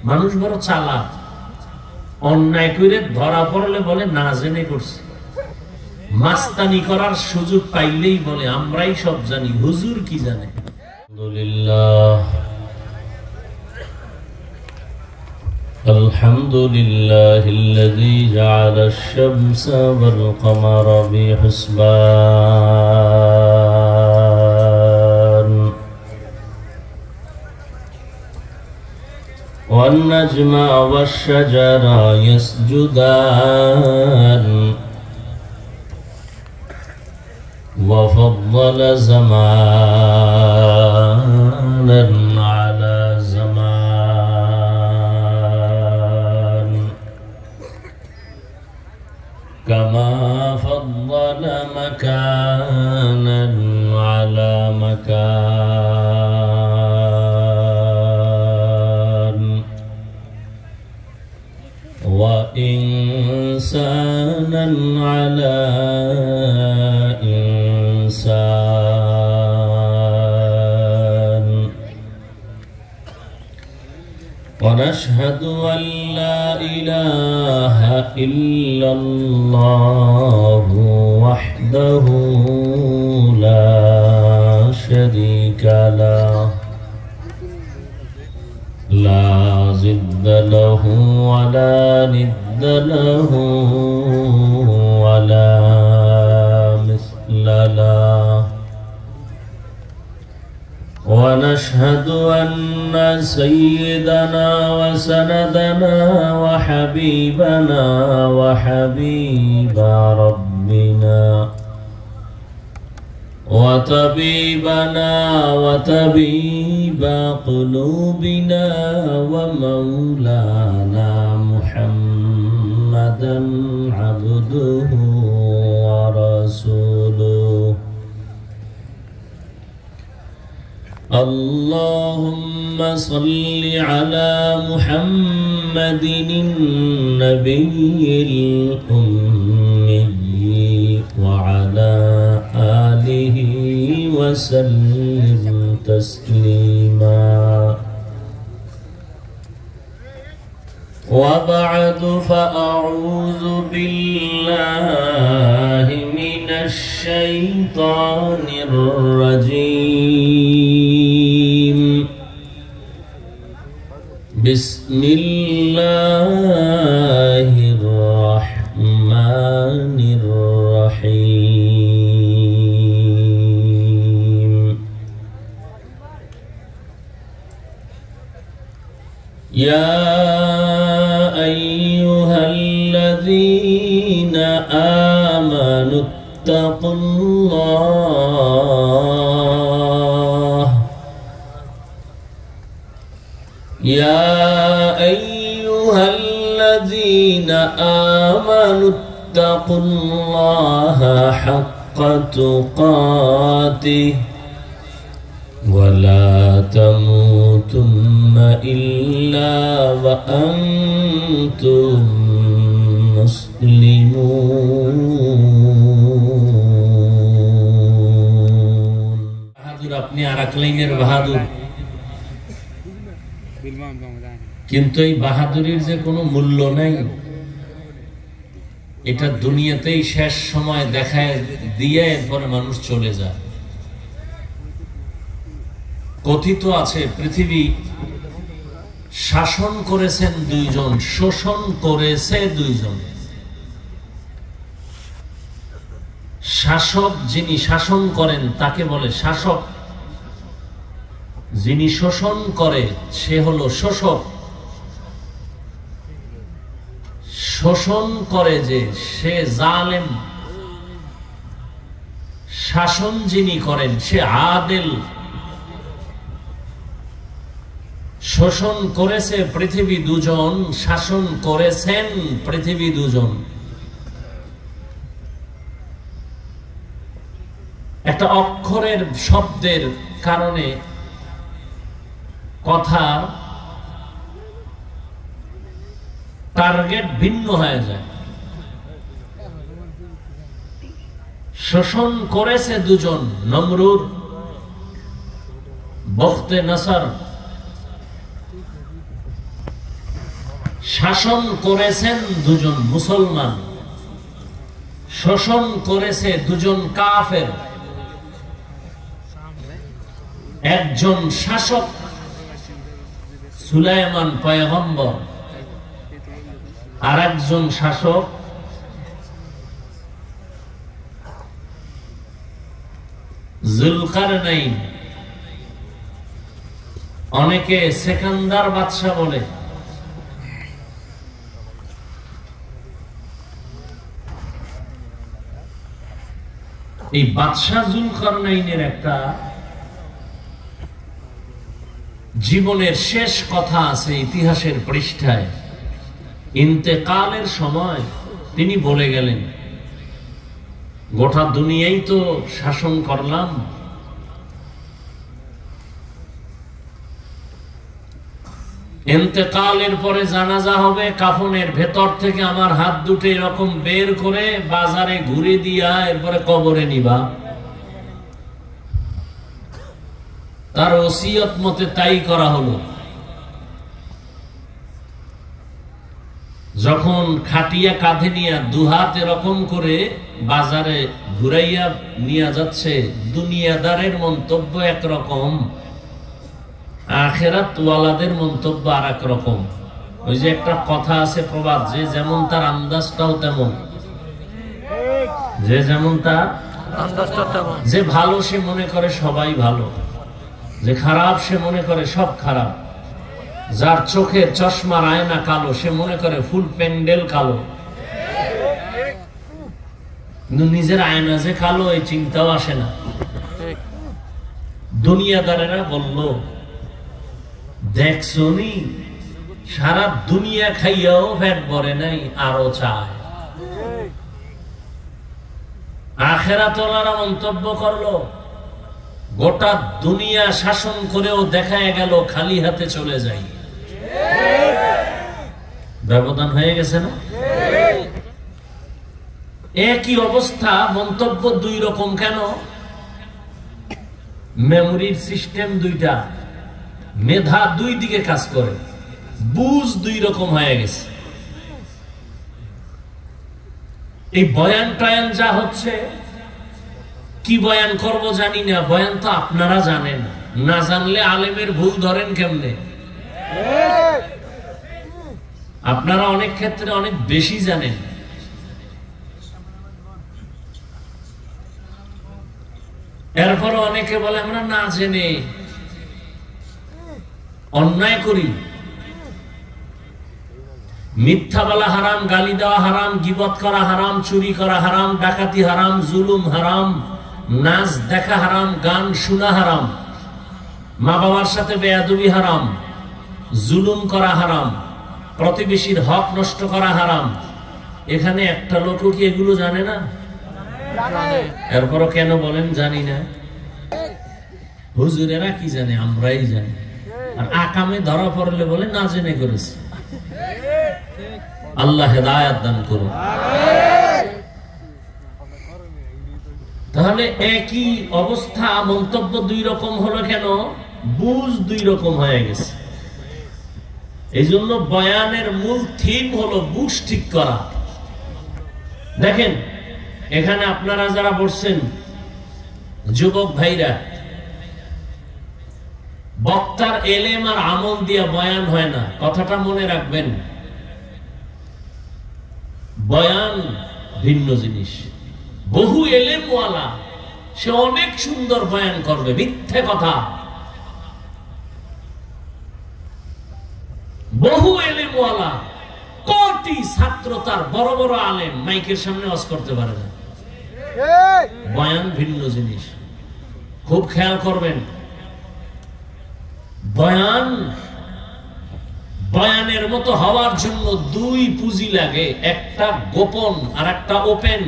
মানুষ বড় চালাক, অন্যায় করে ধরা পড়লে বলে না জেনে করছে, মাস্তানি করার সুযোগ পাইলেই বলে আমরাই সব জানি, হুজুর কি জানে। আলহামদুলিল্লাহ আলহামদুলিল্লাহিল্লাযী জাআলাশ শামসা ওয়াল কমারা বিহিসবান ওয়ান নাজমা ওয়াশ শাজারা ইয়াসজুদান وفضل زمانا على زمان كما فضل مكانا على مكان وإنسانا على إنسان ونشهد أن لا إله إلا الله وحده لا شريك له لا ضد له ولا ند له ولا مثل له ونشهد أن سيدنا وسندنا وحبيبنا وحبيب ربنا وطبيبنا وطبيب قلوبنا ومولانا محمدا عبده ورسوله اللهم صل على محمد النبي الأمي وعلى آله وسلم تسليما وبعد فأعوذ بالله من الشيطان الرجيم بسم الله الرحمن الرحيم يا أيها الذين آمنوا اتقوا الله يا أيها الذين آمنوا اتقوا الله حق تقاته ولا تموتن إلا وأنتم مسلمون বাহাদুর আপনি আরাকলাইনের বাহাদুর, কিন্তু এই বাহাদুরির যে কোনো মূল্য নাই, এটা দুনিয়াতেই শেষ সময় দেখায় দিয়ে এরপরে মানুষ চলে যায়। কথিত আছে পৃথিবী শাসন করেছেন দুইজন, শোষণ করেছে দুইজন। শাসক যিনি শাসন করেন তাকে বলে শাসক, যিনি শোষণ করে সে হলো শোষক। শোষণ করে যে সে জালেম, শাসন যিনি করেন সে আদেল। শোষণ করেছে পৃথিবী দুজন, শাসন করেছেন পৃথিবী দুজন। একটা অক্ষরের শব্দের কারণে কথা টার্গেট ভিন্ন হয়ে যায়। শোষণ করেছে দুজন, নমরুদ বখতে নসর। শাসন করেছেন দুজন মুসলমান, শোষণ করেছে দুজন কাফের। একজন শাসক সুলাইমান পয়গম্বর, আর একজন শাসক জুলকারনাইন। অনেকে সেকান্দার বাদশা বলে। এই বাদশা জুলকারনাইনের একটা জীবনের শেষ কথা আছে ইতিহাসের পৃষ্ঠায়। ইন্তেকালের সময় তিনি বলে গেলেন, গোটা দুনিয়াই তো শাসন করলাম, ইন্তেকালের পরে জানাজা হবে, কাফনের ভেতর থেকে আমার হাত দুটো এরকম বের করে বাজারে ঘুরে দিয়া এরপরে কবরে নিবা। তার ওসিয়ত মতে তাই করা হলো। যখন খাটিয়া কাঁধে নিয়ে দুহাত এরকম করে বাজারে ঘুরাইয়া নিয়ে যাচ্ছে, দুনিয়াদারের মন্তব্য একরকম, আখেরাত ওয়ালাদের মন্তব্য আর এক রকম। ওই যে একটা কথা আছে প্রবাদ, যে যেমন তার আন্দাজটাও তেমন, যে যেমন তার আন্দাজটা তেমন। যে ভালো সে মনে করে সবাই ভালো, যে খারাপ সে মনে করে সব খারাপ। যার চোখের চশমার আয়না কালো সে মনে করে ফুল প্যান্ডেল কালো, কিন্তু নিজের আয়না যে কালো এই চিন্তাও আসে না। দুনিয়াদারেরা বলল, দেখছনি সারা দুনিয়া খাইয়াও পেট ভরে নাই, আরো চায়। আখিরাতওয়ালারা মন্তব্য করলো, গোটা দুনিয়া শাসন করেও দেখা গেল খালি হাতে চলে যাই। ব্যবধান হয়ে গেছে না? একই অবস্থা, মন্তব্য দুই রকম কেন? মেমোরির সিস্টেম দুইটা, মেধা দুই দিকে কাজ করে, বুঝ দুই রকম হয়ে গেছে। এই বয়ান টয়ান যা হচ্ছে, কি বয়ান করব জানি না, বয়ান তো আপনারা জানেন, না জানলে আলেমের ভুল ধরেন কেমনে? আপনারা অনেক ক্ষেত্রে অনেক বেশি জানেন। এরপর অনেকে বলে আমরা না জেনে অন্যায় করি। মিথ্যা বলা হারাম, গালি দেওয়া হারাম, গীবত করা হারাম, চুরি করা হারাম, ডাকাতি হারাম, জুলুম হারাম, নাচ দেখা হারাম, গান শোনা হারাম, মা বাবার সাথে বেয়াদবি হারাম, জুলুম করা হারাম, প্রতিবেশীর হক নষ্ট করা হারাম। এখানে একটা লোকও কি এগুলো জানে না? এরপরও কেন বলেন জানি না? হুজুরেরা কি জানে, আমরাই জানি। আর আকামে ধরা পড়লে বলে না জেনে করেছে। আল্লাহ হেদায়েত দান করুন। তাহলে একই অবস্থা, মন্তব্য দুই রকম হলো কেন? বুঝ দুই রকম হয়ে গেছে। এই জন্য বয়ানের মূল থিম হলো বুঝ ঠিক করা। দেখেন এখানে আপনারা যারা বসছেন, যুবক ভাইরা, বক্তার এলেম আর আমল দিয়া বয়ান হয় না, কথাটা মনে রাখবেন। বয়ান ভিন্ন জিনিস। বহু এলেমওয়ালা সে অনেক সুন্দর বয়ান করবে, মিথ্যে কথা। বহু এলেমওয়ালা, কোটি ছাত্র তার, বড় বড় আলেম, মাইকের সামনে ওয়াজ করতে পারে না। বয়ান ভিন্ন জিনিস, খুব খেয়াল করবেন। বয়ানের মতো হওয়ার জন্য দুই পুঁজি লাগে, একটা গোপন আর একটা ওপেন।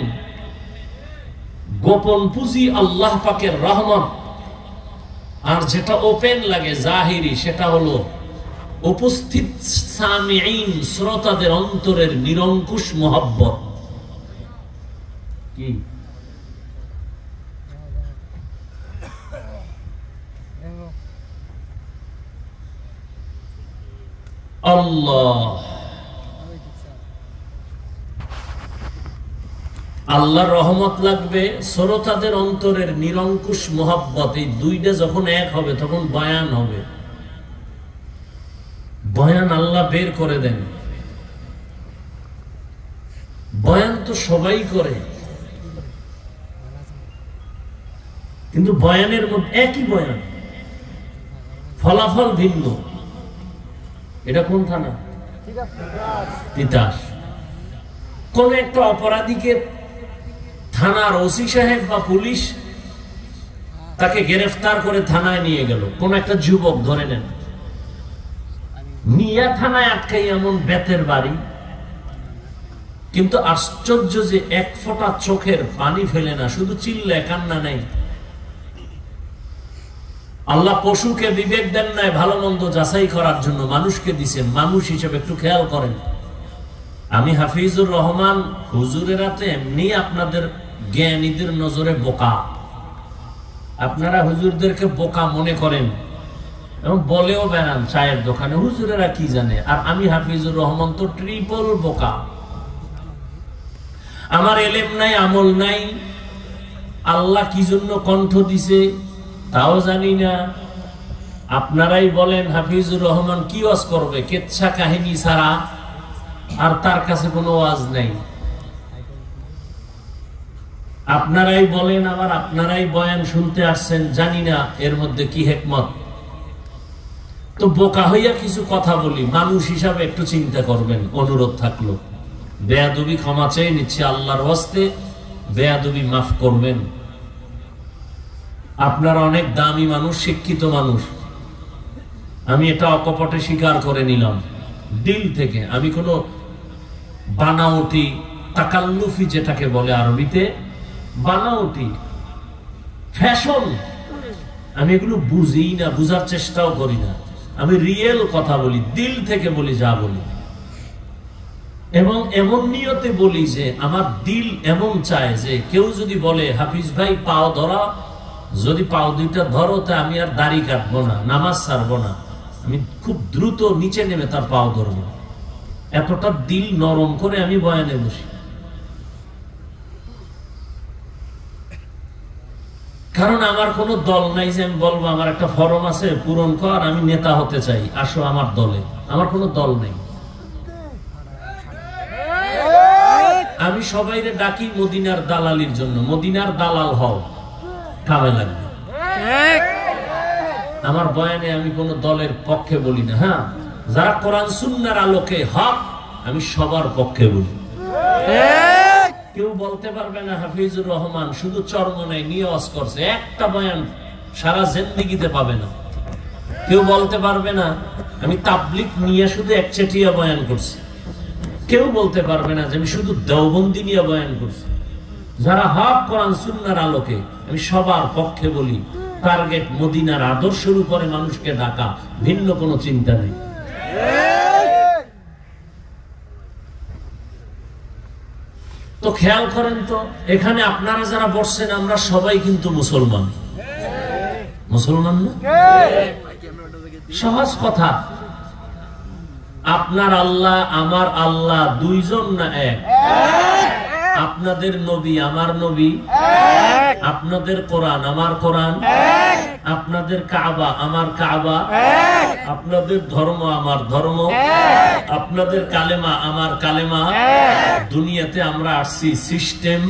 গোপন পুঁজি আল্লাহ পাকের রহমত, আর যেটা ওপেন লাগে জাহিরি, সেটা হলো উপস্থিত সামিঈন শ্রোতাদের অন্তরের নিরঙ্কুশ মহব্বত। কি আল্লাহ আল্লাহর রহমত লাগবে, শ্রোতাদের অন্তরের নিরঙ্কুশ মোহাব্বত, এই দুইটা যখন এক হবে তখন বয়ান হবে। বয়ান আল্লাহ বের করে দেন। বয়ান তো সবাই করে, কিন্তু বয়ানের মধ্যে একই বয়ান, ফলাফল ভিন্ন। এটা কোন থানা? তিতাস। কোন একটা অপরাধীকে থানার ওসি সাহেব বা পুলিশ তাকে গ্রেফতার করে থানায় নিয়ে গেল, কোন একটা যুবক ধরে নেন, নিয়া থানায় আটকাই এমন বেতের বাড়ি, কিন্তু আশ্চর্য যে এক ফোঁটা চোখের পানি ফেলে না, শুধু চিল্লায়, কান্না নেই। আল্লাহ পশুকে বিবেক দেন নাই ভালো মন্দ যাচাই করার জন্য, মানুষকে দিছেন। মানুষ হিসেবে একটু খেয়াল করেন। আমি হাফিজুর রহমান হুজুরেরা তো এমনি আপনাদের জ্ঞানীদের নজরে বোকা, আপনারা হুজুরদেরকে বোকা মনে করেন এবং বলেও বেড়ান চায়ের দোকানে, হুজুরেরা কি জানে। আর আমি হাফিজুর রহমান তো ট্রিপল বোকা। আমার এলেম নাই, আমল নাই, আল্লাহ কি জন্য কণ্ঠ দিছে তাও জানি না। আপনারাই বলেন হাফিজুর রহমান কি ওয়াজ করবে, কেচ্ছা কাহিনী ছাড়া, আর তার কাছে কোনো ওয়াজ নাই। আপনারাই বলেন, আবার আপনারাই বয়ান শুনতে আসছেন, জানি না এর মধ্যে কি হিকমত। তো বোকা হইয়া কিছু কথা বলি, মানুষ হিসাবে একটু চিন্তা করবেন, অনুরোধ থাকলো। বেয়াদবি ক্ষমা চেয়ে নিচ্ছে আল্লাহর ওয়াস্তে, বেয়াদবি মাফ করবেন। আপনারা অনেক দামি মানুষ, শিক্ষিত মানুষ, আমি এটা অকপটে স্বীকার করে নিলাম দিল থেকে। আমি কোনো বানাওটি, তাকাল্লুফি যেটাকে বলে আরবিতে, বানাওটি ফ্যাশন, আমি এগুলো বুঝি না, বুঝার চেষ্টাও করি না। আমি রিয়েল কথা বলি, দিল থেকে বলি যা বলি, এবং এমন নিয়তে বলি যে আমার দিল এমন চায় যে কেউ যদি বলে হাফিজ ভাই পাও ধরা, যদি পাও দুইটা ধরো, তা আমি আর দাড়ি কাটবো না, নামাজ ছাড়বো না, আমি খুব দ্রুত নিচে নেমে তার পাও ধরবো। এতটা দিল নরম করে আমি বয়ানে বসি। কারণ আমার কোনো দল নাই যে আমি বলবো আমার একটা ফরম আছে পূরণ কর, আমি নেতা হতে চাই, আসো আমার দলে। আমার কোনো দল নেই। আমি সবাইরে ডাকি মদিনার দালালির জন্য, মদিনার দালাল হও, কামে লাগবে। আমার বয়ানে আমি কোন দলের পক্ষে বলি না। হ্যাঁ, যারা কোরআন সুন্নাহর আলোকে হক, আমি সবার পক্ষে বলি। কেউ বলতে পারবে না হাফিজুর রহমান শুধু চরমনায় নিয়ে ওয়াজ করছে, একটা বয়ান সারা জিন্দেগিতে পাবে না। কেউ বলতে পারবে না আমি তাবলিগ নিয়ে শুধু একচেটিয়া বয়ান করছি। কেউ বলতে পারবে না যে আমি শুধু দেওবন্দি নিয়ে বয়ান করছি। যারা হক কোরআন সুন্নাহর আলোকে, আমি সবার পক্ষে বলি। টার্গেট মদিনার আদর্শের উপরে মানুষকে ডাকা, ভিন্ন কোনো চিন্তা নেই। তো খেয়াল করেন তো, এখানে আপনারা যারা বসছেন আমরা সবাই কিন্তু মুসলমান। মুসলমান না? সহজ কথা। আপনার আল্লাহ আমার আল্লাহ দুইজন না এক? আপনাদের নবী আমার নবী, আপনাদের কোরআন আমার কোরআন, আপনাদের কাবা আমার কাবা, আপনাদের ধর্ম আমার ধর্ম, আপনাদের কালেমা আমার কালেমা। দুনিয়াতে আমরা আসছি সিস্টেম।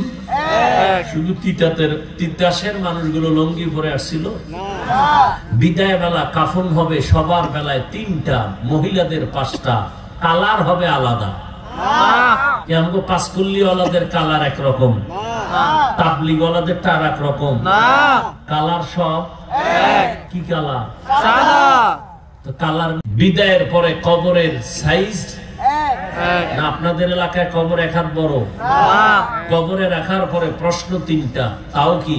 শুধু তিতাসের মানুষগুলো লঙ্গি পরে আসছিল। বিদায় বেলা কাফন হবে সবার বেলায় 3টা, মহিলাদের 5টা, কালার হবে আলাদা। আমগো পাঁচকুল্লিওয়ালাদের কালার একরকম, তাবলিগওয়ালাদেরটা আর এক রকম। কালার সব কি কালার? তো কালার। বিদায়ের পরে কবরের সাইজ না, আপনাদের এলাকায় কবর এক হাত বড়, কবরে রাখার পরে প্রশ্ন 3টা, তাও কি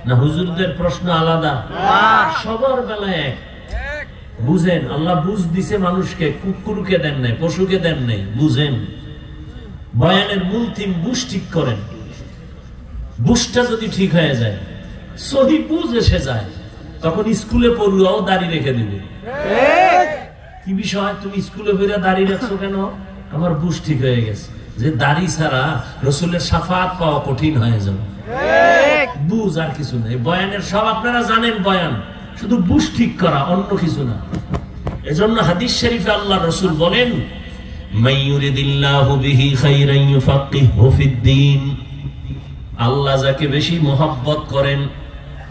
না হুজুরদের প্রশ্ন আলাদা? সবার বেলায় এক। বুঝেন, আল্লাহ বুঝ দিছে মানুষকে, কুকুরকে দেন নাই, পশুকে দেন নাই। বুঝেন, বয়ানের মূল থিম বুঝ ঠিক করেন। বুঝটা যদি ঠিক হয়ে যায়, সহি বুঝ এসে যায়, তখন স্কুলে পড়ুয়াও দাড়ি রেখে দিবে। কি বিষয়, তুমি স্কুলে ফিরে দাড়ি রাখছো কেন? আমার বুঝ ঠিক হয়ে গেছে। যে দাড়ি ছাড়া রসুলের শাফাত পাওয়া কঠিন হয়ে যাবে। বুঝ আর কিছু নেই, বয়ানের সব আপনারা জানেন, বয়ান শুধু বুঝ ঠিক করা, অন্য কিছু না। এজন্য হাদিস শরীফে আল্লাহ রসুল বলেন, মাইয়ুরিদিল্লাহু বিহি খাইরান ইউফাক্কিহু ফিদ্দীন, আল্লাহ যাকে বেশি মোহাব্বত করেন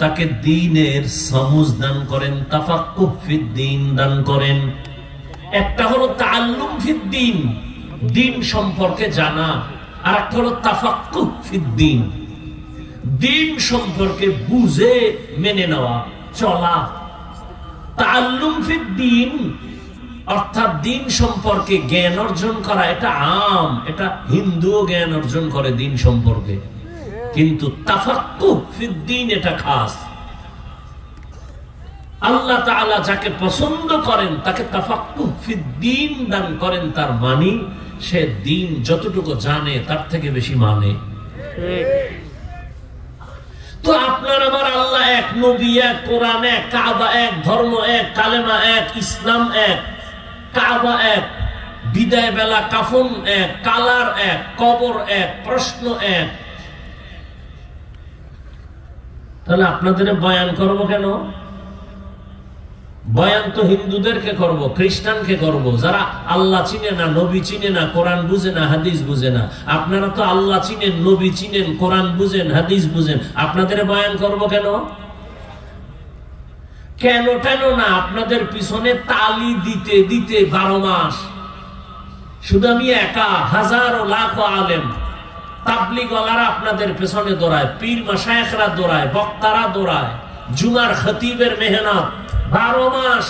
তাকে দ্বীনের সমঝ দান করেন, তাফাক্কুহ ফিদ্দীন দান করেন। একটা হলো তাআল্লুম ফিদ্দীন, দ্বীন সম্পর্কে জানা, আর একটা হলো তাফাক্কুহ ফিদ্দীন, দ্বীন সম্পর্কে বুঝে মেনে নেওয়া, চলা। তাআল্লুম ফিদ্দীন অর্থাৎ দ্বীন সম্পর্কে জ্ঞান অর্জন করা, এটা আম, এটা হিন্দুও জ্ঞান অর্জন করে দ্বীন সম্পর্কে, কিন্তু তাফাক্কুহ ফিদ্দীন এটা খাস। আল্লাহ তাআলা যাকে পছন্দ করেন তাকে তাফাক্কুহ ফিদ্দীন দান করেন, তার মানে সে দ্বীন যতটুকু জানে তার থেকে বেশি মানে। তো আপনার আমার আল্লাহ এক, নবী এক, কোরআন এক, কাবা এক, ধর্ম এক, কালেমা এক, ইসলাম এক, কাবা এক, বিদায় বেলা কাফন এক, কালার এক, কবর এক, প্রশ্ন এক। তাহলে আপনাদের বয়ান করব কেন? বয়ান তো হিন্দুদেরকে করব, খ্রিস্টানকে করব, যারা আল্লাহ চিনে না, নবী চিনে না, কোরআন বুঝে না, হাদিস বুঝে না। আপনারা তো আল্লাহ চিনেন, নবী চিনেন, কোরআন বুঝেন, হাদিস বুঝেন, আপনাদের বয়ান করব কেন? কেন কেন না, আপনাদের পিছনে তালি দিতে দিতে 12 মাস শুধু আমি একা, হাজারো লাখো আলেম তাবলীগওয়ালারা আপনাদের পেছনে দৌড়ায়, পীর মাশায়েখরা দৌড়ায়, বক্তারা দৌড়ায়, জুমার খতিবের মেহনত, 12 মাস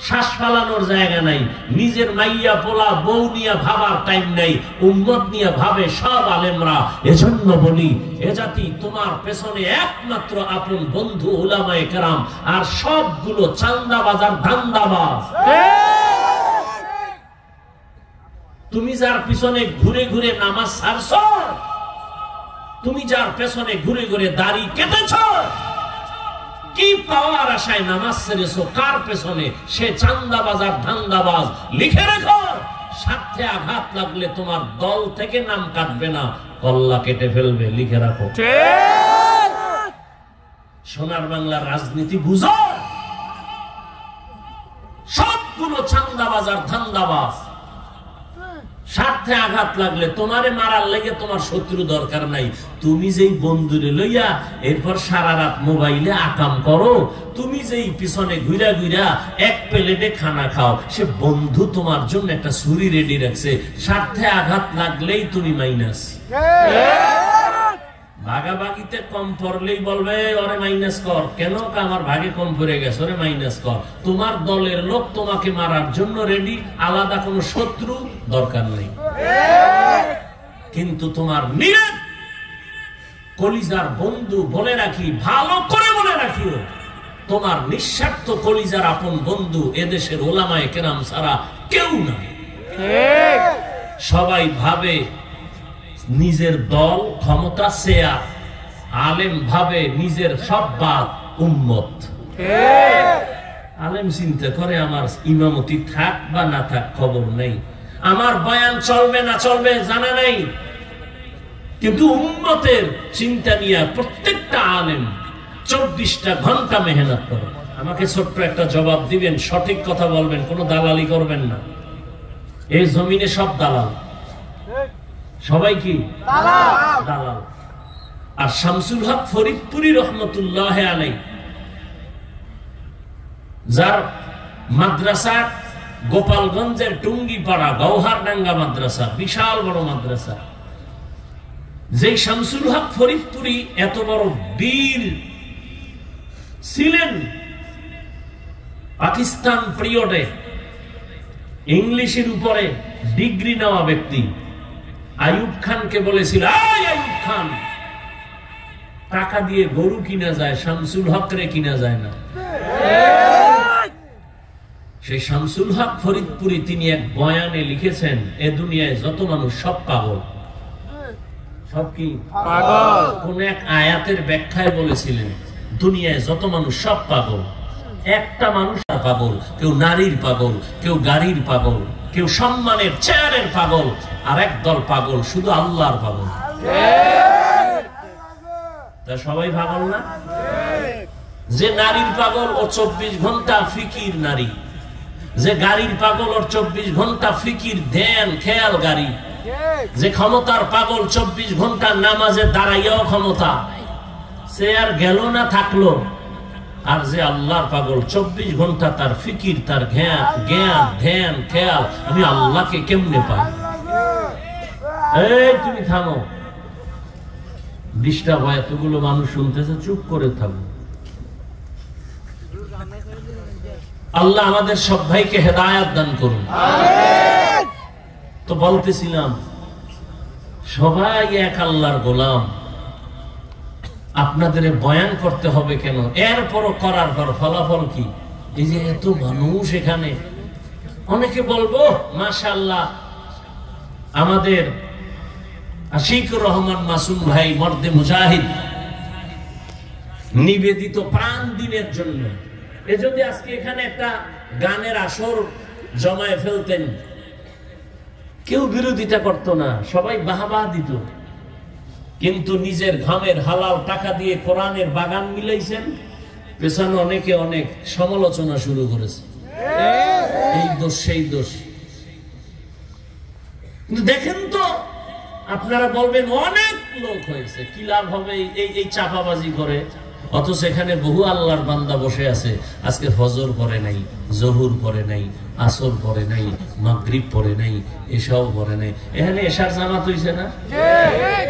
শ্বাস ফালানোর জায়গা নাই, নিজের মাইয়া পোলা বউ নিয়ে ভাবার টাইম নাই, উম্মত নিয়ে ভাবে সব আলেমরা। এজন্য বলি, এ জাতি তোমার পেছনে একমাত্র আপন বন্ধু উলামায়ে কেরাম, আর সবগুলো চান্দাবাজ আর ধান্দাবাজ। তুমি যার পিছনে ঘুরে ঘুরে নামাজ ছাড়ছ, তুমি যার পেছনে ঘুরে ঘুরে দাড়ি কেটেছ, কি পাওয়ার আশায় নামাজ ছেড়েছো, কার পেছনে, সে চান্দাবাজ আর ধান্দাবাজ। লিখে রেখো, স্বার্থে আঘাত লাগলে তোমার দল থেকে নাম কাটবে না, কল্লা কেটে ফেলবে। লিখে রাখো। সোনার বাংলার রাজনীতি বুঝো, সবগুলো চান্দাবাজ আর ধান্দাবাজ। স্বার্থে আঘাত লাগলে, তোমারে মারার লেগে তোমার শত্রু দরকার নাই, তুমি যেই বন্ধুরে লইয়া এরপর সারা রাত মোবাইলে আকাম করো, তুমি যেই পিছনে ঘুরা ঘুরা এক প্লেটে খানা খাও, সে বন্ধু তোমার জন্য একটা ছুরি রেডি রাখছে, স্বার্থে আঘাত লাগলেই তুমি মাইনাস। ভাগাভাগিতে কম পড়লেই বলবে ওরে মাইনাস কর, কেন? আমার ভাগে কম পড়ে গেছে, ওরে মাইনাস কর। তোমার দলের লোক তোমাকে মারার জন্য রেডি, আলাদা কোনো শত্রু দরকার নেই। কিন্তু তোমার নিরেট কলিজার বন্ধু, বলে রাখি, ভালো করে মনে রাখিও, তোমার নিঃস্বার্থ কলিজার আপন বন্ধু এদেশের ওলামায়ে কেরাম ছাড়া কেউ না। সবাই ভাবে নিজের দল, ক্ষমতা, শেয়ার। আলেম ভাবে নিজের সব বাদ, উম্মত। আলেম চিন্তা করে আমার ইমামতি থাক বা না থাক খবর নেই, আমার বয়ান চলবে না চলবে জানা নাই, কিন্তু উম্মতের চিন্তা নিয়ে প্রত্যেকটা আলেম 24টা ঘন্টা মেহনত করে। আমাকে ছোট্ট একটা জবাব দিবেন, সঠিক কথা বলবেন, কোনো দালালি করবেন না। এই জমিনে সব দালাল, সবাই কি দালাল। আর শামসুল হক ফরিদপুরি রহমতুল্লাহ আলাইহি, যার মাদ্রাসা গোপালগঞ্জের টুঙ্গিপাড়া গৌহারডাঙ্গা মাদ্রাসা, বিশাল বড় মাদ্রাসা, যেই শামসুল হক ফরিদপুরি এত বড় বীর ছিলেন, পাকিস্তান পিরিয়ডে ইংলিশের উপরে ডিগ্রি নেওয়া ব্যক্তি, আইয়ুব খানকে বলেছিল, আইয়ুব খান, টাকা দিয়ে গরু কিনা যায়, শামসুল হক রে কিনা যায় না। সেই শামসুল হক ফরিদপুরি তিনি এক বয়ানে লিখেছেন, এ দুনিয়ায় যত মানুষ সব পাগল। সব কি পাগল? কোন এক আয়াতের ব্যাখ্যায় বলেছিলেন, দুনিয়ায় যত মানুষ সব পাগল, একটা মানুষ পাগল, কেউ নারীর পাগল, কেউ গাড়ির পাগল, কেউ সম্মানের চেয়ারের পাগল, আর এক দল পাগল শুধু আল্লাহর পাগল। তা সবাই পাগল না? যে নারীর পাগল ও 24 ঘন্টা ফিকির নারী, যে গাড়ির পাগল ওর 24 ঘন্টা ফিকির ধ্যান খেয়াল গাড়ি, যে ক্ষমতার পাগল 24 ঘন্টা নামাজে দাঁড়াইয়াও ক্ষমতা, সে আর গেল না থাকলো। আর যে আল্লাহর পাগল 24 ঘন্টা তার ফিকির, তার জ্ঞান ধ্যান খেয়াল, আমি আল্লাহকে কেমনে পাই। এই তুমি থামো, ডিস্টার্ব হয়, এতগুলো মানুষ শুনতেছে, চুপ করে থাকো। আল্লাহ আমাদের সব ভাইকে হেদায়েত দান করুন। তো বলতেছিলাম সবাই এক আল্লাহর গোলাম, আপনাদের বয়ান করতে হবে কেন? এরপরও করার পর ফলাফল কি? এই যে এত মানুষ এখানে, অনেকে বলবো মাশাআল্লাহ আমাদের আশিকুর রহমান মাসুম ভাই মর্দে মুজাহিদ নিবেদিত প্রাণ দিনের জন্য, এ যদি আজকে এখানে একটা গানের আসর জমায়ে ফেলতেন, কেউ বিরোধিতা করত না, সবাই বাহবা দিত। কিন্তু নিজের ঘামের হালাল টাকা দিয়ে কোরআনের বাগান মিলাইছেন, পেছনে অনেকে অনেক সমালোচনা শুরু করেছে, এই দোষ সেই দোষ। কিন্তু দেখেন তো, আপনারা বলবেন অনেক লোক হয়েছে, কি লাভ হবে এই চাপাবাজি করে? অথচ এখানে বহু আল্লাহর বান্দা বসে আছে, আজকে ফজর পড়ে নাই, জহুর পড়ে নাই, আসর পড়ে নাই, মাগরিব পড়ে নাই, এশাও পড়ে নাই। এখানে এশার জামাত হইছে না?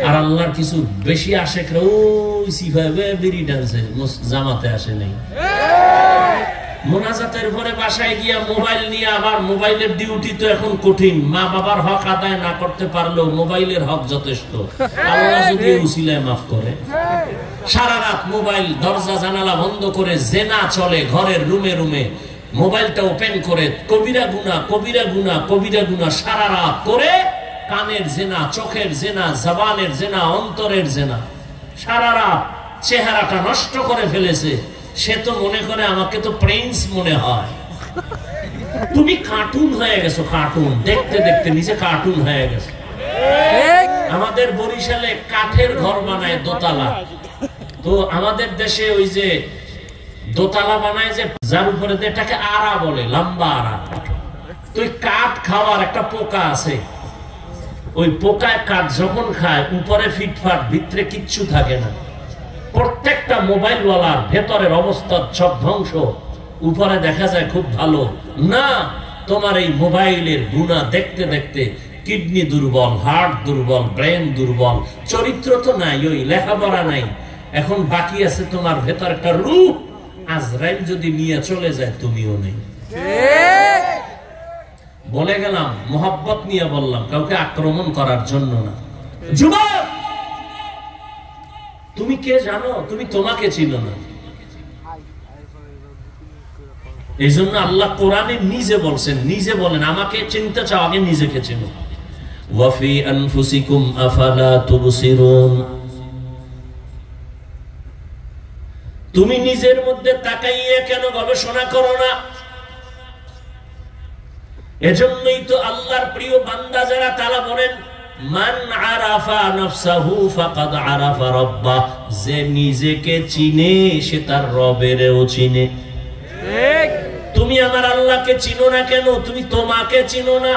আর আল্লাহর কিছু বেশি আশেকরা ওই সিফাবে বিড়ি টানছে, জামাতে আসে নাই। মোনাজাতের পরে বাসায় গিয়া মোবাইল নিয়ে, আবার মোবাইলের ডিউটি তো এখন কঠিন, মা বাবার হক আদায় না করতে পারলেও মোবাইলের হক যথেষ্ট, আল্লাহ যদি উসিলায় মাফ করে। সারা রাত মোবাইল দরজা জানালা বন্ধ করে জেনা চলে, ঘরের রুমে রুমে মোবাইলটা ওপেন করে কবিরা গুনাহ কবিরা গুনাহ কবিরা গুনাহ সারা রাত করে, কানের জেনা, চোখের জেনা, জবানের জেনা, অন্তরের জেনা, সারা রাত চেহারাটা নষ্ট করে ফেলেছে। সে তো মনে করে আমাকে তো প্রিন্স মনে হয়। তুমি কার্টুন হয়ে গেছো, কার্টুন দেখতে দেখতে নিচে কার্টুন হয়ে গেছে। আমাদের বরিশালে কাঠের ঘর বানায় দোতলা, তো আমাদের দেশে ওই যে দোতলা বানায় যে যার উপরে এটাকে আড়া বলে, লম্বা আড়া। তো ওই কাঠ খাওয়ার একটা পোকা আছে, ওই পোকায় কাঠ যখন খায় উপরে ফিটফাট, ভিতরে কিচ্ছু থাকে না। প্রত্যেকটা মোবাইল ওয়ালার ভেতরের অবস্থা সব ধ্বংস, উপরে দেখা যায় খুব ভালো না। তোমার এই মোবাইলের গুনাহ দেখতে দেখতে কিডনি দুর্বল, হার্ট দুর্বল, ব্রেন দুর্বল, চরিত্র তো নাই, ওই লেখাপড়া নাই। এখন বাকি আছে তোমার ভেতর একটা রূপ, আজরাইল যদি নিয়ে চলে যায় তুমিও নেই। বলে গেলাম, মোহাব্বত নিয়ে বললাম, কাউকে আক্রমণ করার জন্য না। যুবক, তুমি কে জানো? তুমি তোমাকে চিনো না। এই জন্য আল্লাহ কোরআনে নিজে বলছেন, নিজে বলেন আমাকে চিনতে চাও, আগে নিজেকে চিনো। ওয়াফি আনফুসিকুম আফালা তুবসিরুন, তুমি নিজের মধ্যে তাকাইয়ে কেন গবেষণা করো না? এজন্যই তো আল্লাহর প্রিয় বান্দা যারা, তারা বলেন মান আরাফা নাফসাহু ফাকাদ আরাফা রাব্বাহ, যে নিজেকে চিনে সে তার রবেরও চিনে। ঠিক, তুমি আমার আল্লাহকে চিনো না কেন? তুমি তোমাকে চিনো না।